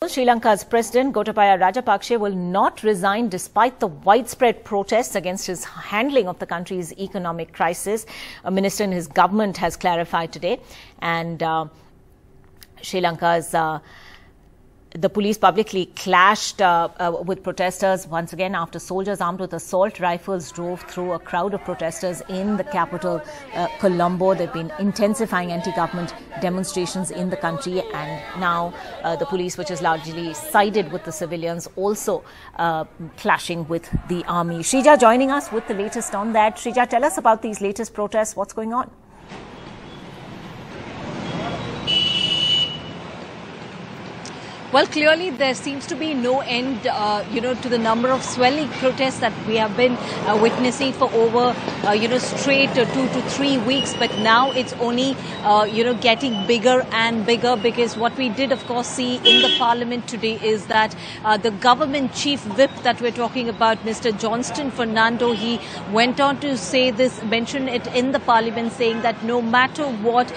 Sri Lanka's President Gotabaya Rajapaksa will not resign despite the widespread protests against his handling of the country's economic crisis. A minister in his government has clarified today. And Sri Lanka's the police publicly clashed with protesters once again after soldiers armed with assault rifles drove through a crowd of protesters in the capital, Colombo. They've been intensifying anti-government demonstrations in the country, and now the police, which is largely sided with the civilians, also clashing with the army. Shrija joining us with the latest on that. Shrija, tell us about these latest protests. What's going on? Well, clearly there seems to be no end, to the number of swelling protests that we have been witnessing for over, straight 2 to 3 weeks. But now it's only, getting bigger and bigger, because what we did, of course, see in the parliament today is that the government chief whip that we're talking about, Mr. Johnston Fernando, he went on to say this, mention it in the parliament, saying that no matter what,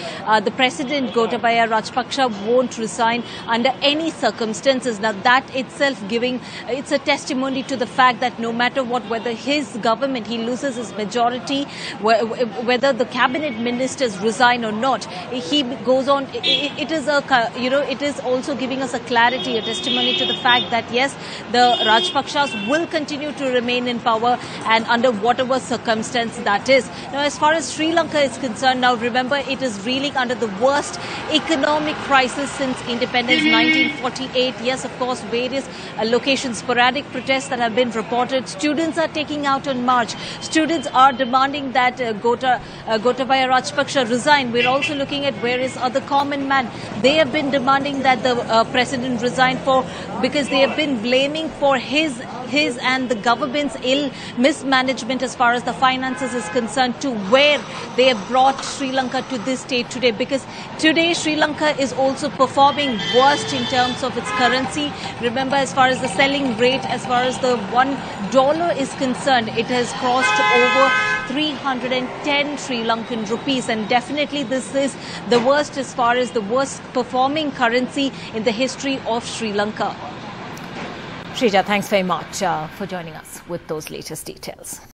the president Gotabaya Rajapaksa won't resign under any circumstances. Now that itself it's a testimony to the fact that no matter what, whether his government, he loses his majority, whether the cabinet ministers resign or not, he goes on. It is also giving us a clarity, a testimony to the fact that yes, the Rajapaksas will continue to remain in power and under whatever circumstance that is. Now, as far as Sri Lanka is concerned, now remember, it is reeling under the worst economic crisis since independence, 1948. Yes, of course, various locations, sporadic protests that have been reported. Students are taking out on march. Students are demanding that Gotabaya Rajapaksa resign. We're also looking at various other common man. They have been demanding that the president resign because they have been blaming for his and the government's ill mismanagement as far as the finances is concerned, to where they have brought Sri Lanka to this state today. Because today Sri Lanka is also performing worst in terms of its currency. Remember, as far as the selling rate, as far as the $1 is concerned, it has crossed over 310 Sri Lankan rupees, and definitely this is the worst as far as the worst performing currency in the history of Sri Lanka. Shrija, thanks very much for joining us with those latest details.